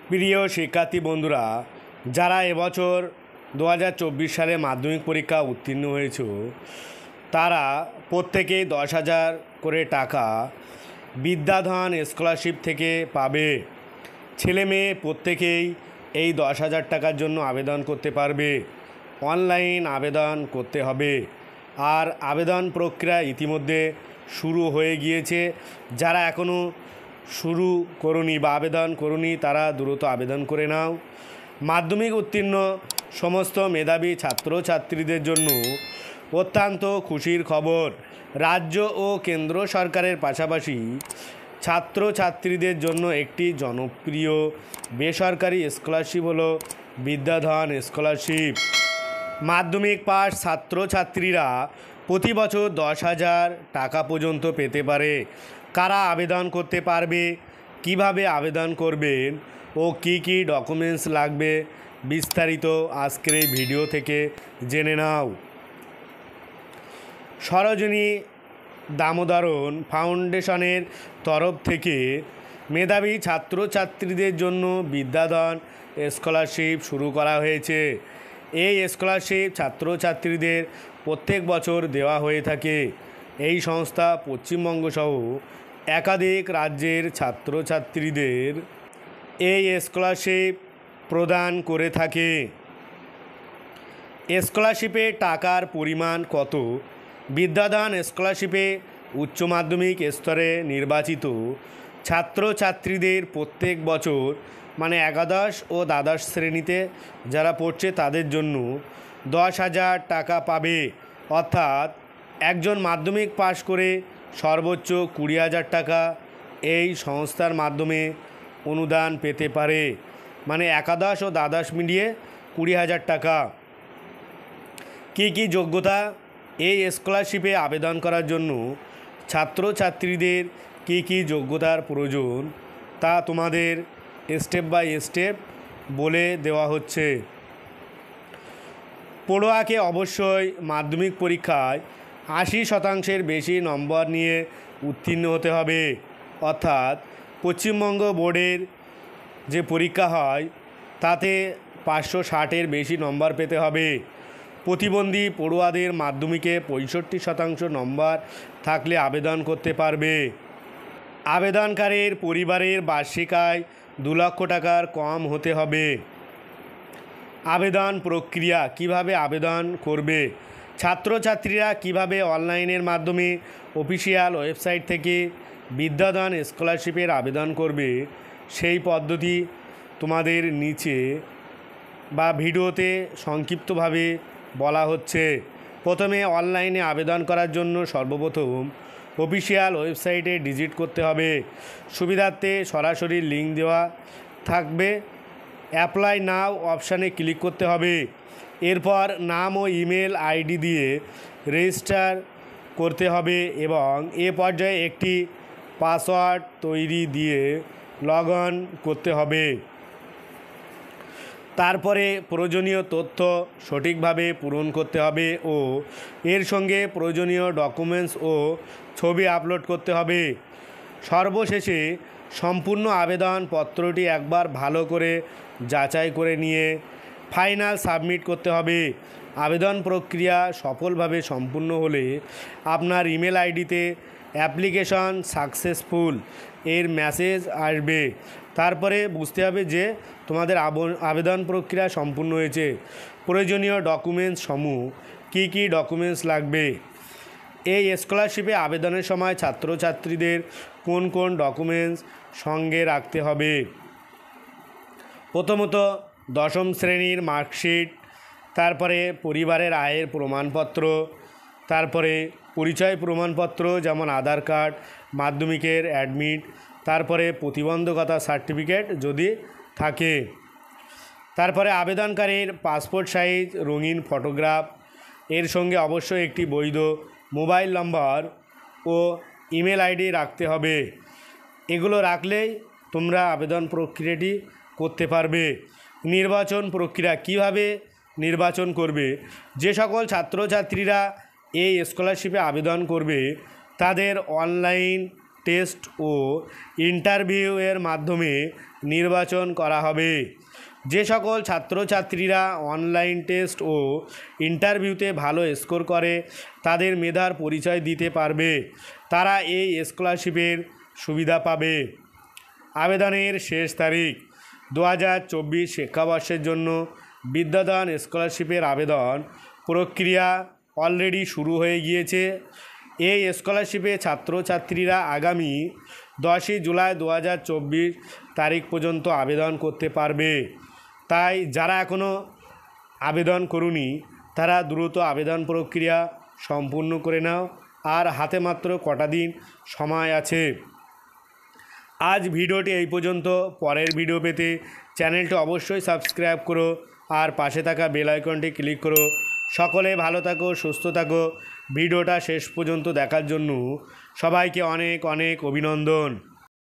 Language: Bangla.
প্রিয় শিক্ষার্থী বন্ধুরা, যারা এবছর 2024 সালে মাধ্যমিক পরীক্ষা উত্তীর্ণ হয়েছ, তারা প্রত্যেকেই 10,000 করে টাকা বিদ্যাধন স্কলারশিপ থেকে পাবে। ছেলে মেয়ে প্রত্যেকেই এই 10,000 টাকার জন্য আবেদন করতে পারবে। অনলাইন আবেদন করতে হবে। আর আবেদন প্রক্রিয়া ইতিমধ্যে শুরু হয়ে গিয়েছে। যারা এখনও শুরু করনি বা আবেদন করনি, তারা দ্রুত আবেদন করে নাও। মাধ্যমিক উত্তীর্ণ সমস্ত মেধাবী ছাত্রছাত্রীদের জন্য অত্যন্ত খুশির খবর। রাজ্য ও কেন্দ্র সরকারের পাশাপাশি ছাত্রছাত্রীদের জন্য একটি জনপ্রিয় বেসরকারি স্কলারশিপ হলো বিদ্যাধন স্কলারশিপ। মাধ্যমিক পাস ছাত্রছাত্রীরা প্রতি বছর 10,000 টাকা পর্যন্ত পেতে পারে। কারা আবেদন করতে পারবে, কিভাবে আবেদন করবেন ও কি কি ডকুমেন্টস লাগবে, বিস্তারিত আজকের এই ভিডিও থেকে জেনে নাও। সরোজিনী দামোদরন ফাউন্ডেশনের তরফ থেকে মেধাবী ছাত্রছাত্রীদের জন্য বিদ্যাধন স্কলারশিপ শুরু করা হয়েছে। এই স্কলারশিপ ছাত্রছাত্রীদের প্রত্যেক বছর দেওয়া হয়ে থাকে। এই সংস্থা পশ্চিমবঙ্গ সহ একাধিক রাজ্যের ছাত্রছাত্রীদের এই স্কলারশিপ প্রদান করে থাকে। স্কলারশিপে টাকার পরিমাণ কত? বিদ্যাধন স্কলারশিপে উচ্চ মাধ্যমিক স্তরে নির্বাচিত ছাত্রছাত্রীদের প্রত্যেক বছর মানে একাদশ ও দ্বাদশ শ্রেণীতে যারা পড়ছে তাদের জন্য 10,000 টাকা পাবে। অর্থাৎ একজন মাধ্যমিক পাশ করে সর্বোচ্চ 20,000 টাকা এই সংস্থার মাধ্যমে অনুদান পেতে পারে। মানে একাদশ ও দ্বাদশ মিলিয়ে 20,000 টাকা। কী কী যোগ্যতা? এই স্কলারশিপে আবেদন করার জন্য ছাত্রছাত্রীদের কী কী যোগ্যতার প্রয়োজন তা তোমাদের স্টেপ বাই স্টেপ বলে দেওয়া হচ্ছে। পড়ুয়াকে অবশ্যই মাধ্যমিক পরীক্ষায় 80% বেশি নম্বর নিয়ে উত্তীর্ণ হতে হবে। অর্থাৎ পশ্চিমবঙ্গ বোর্ডের যে পরীক্ষা হয় তাতে 560-এর বেশি নম্বর পেতে হবে। প্রতিবন্ধী পড়ুয়াদের মাধ্যমিকে 65% নম্বর থাকলে আবেদন করতে পারবে। আবেদনকারীর পরিবারের বার্ষিক আয় 2 লক্ষ টাকার কম হতে হবে। আবেদন প্রক্রিয়া, কিভাবে আবেদন করবে? ছাত্রছাত্রীরা কিভাবে অনলাইনের মাধ্যমে অফিসিয়াল ওয়েবসাইট থেকে বিদ্যাধন স্কলারশিপের আবেদন করবে সেই পদ্ধতি তোমাদের নিচে বা ভিডিওতে সংক্ষিপ্তভাবে বলা হচ্ছে। প্রথমে অনলাইনে আবেদন করার জন্য সর্বপ্রথম অফিসিয়াল ওয়েবসাইটে ভিজিট করতে হবে। সুবিধার্থে সরাসরি লিঙ্ক দেওয়া থাকবে। অ্যাপ্লাই নাও অপশানে ক্লিক করতে হবে। এরপর নাম ও ইমেল আইডি দিয়ে রেজিস্টার করতে হবে এবং এ পর্যায়ে একটি পাসওয়ার্ড তৈরি দিয়ে লগ ইন করতে হবে। তারপরে প্রয়োজনীয় তথ্য সঠিকভাবে পূরণ করতে হবে ও এর সঙ্গে প্রয়োজনীয় ডকুমেন্টস ও ছবি আপলোড করতে হবে। সর্বশেষে সম্পূর্ণ আবেদনপত্রটি একবার ভালো করে যাচাই করে নিয়ে ফাইনাল সাবমিট করতে হবে। আবেদন প্রক্রিয়া সফলভাবে সম্পূর্ণ হলে আপনার ইমেল আইডিতে অ্যাপ্লিকেশন সাকসেসফুল এর মেসেজ আসবে। তারপরে বুঝতে হবে যে তোমাদের আবেদন প্রক্রিয়া সম্পূর্ণ হয়েছে। প্রয়োজনীয় ডকুমেন্টস সমূহ কী কী ডকুমেন্টস লাগবে? এই স্কলারশিপে আবেদনের সময় ছাত্রছাত্রীদের কোন কোন ডকুমেন্টস সঙ্গে রাখতে হবে? প্রথমত 10ম শ্রেণীর মার্কশিট, তারপরে পরিবারের আয়ের প্রমাণপত্র, তারপরে পরিচয় প্রমাণপত্র যেমন আধার কার্ড, মাধ্যমিকের অ্যাডমিট, তারপরে প্রতিবন্ধকতা সার্টিফিকেট যদি থাকে, তারপরে আবেদনকারীর পাসপোর্ট সাইজ রঙিন ফটোগ্রাফ, এর সঙ্গে অবশ্যই একটি বৈধ মোবাইল নম্বর ও ইমেল আইডি রাখতে হবে। এগুলো রাখলেই তোমরা আবেদন প্রক্রিয়াটি করতে পারবে। নির্বাচন প্রক্রিয়া, কিভাবে নির্বাচন করবে? যে সকল ছাত্রছাত্রীরা এই স্কলারশিপে আবেদন করবে তাদের অনলাইন টেস্ট ও ইন্টারভিউ এর মাধ্যমে নির্বাচন করা হবে। যে সকল ছাত্রছাত্রীরা অনলাইন টেস্ট ও ইন্টারভিউতে ভালো স্কোর করে তাদের মেধার পরিচয় দিতে পারবে, তারা এই স্কলারশিপের সুবিধা পাবে। আবেদনের শেষ তারিখ 2024 শিক্ষাবর্ষের জন্য বিদ্যাদান স্কলারশিপের আবেদন প্রক্রিয়া অলরেডি শুরু হয়ে গিয়েছে। এই স্কলারশিপে ছাত্রছাত্রীরা আগামী 10 জুলাই 2024 তারিখ পর্যন্ত আবেদন করতে পারবে। তাই যারা এখনও আবেদন করুনি তারা দ্রুত আবেদন প্রক্রিয়া সম্পূর্ণ করে নাও, আর হাতে মাত্র কটা দিন সময় আছে। আজ ভিডিওটি এই পর্যন্ত। পরের ভিডিও পেতে চ্যানেলটি অবশ্যই সাবস্ক্রাইব করো আর পাশে থাকা বেল আইকনটি ক্লিক করো। সকলে ভালো থাকো, সুস্থ থাকো। ভিডিওটা শেষ পর্যন্ত দেখার জন্য সবাইকে অনেক অনেক অভিনন্দন।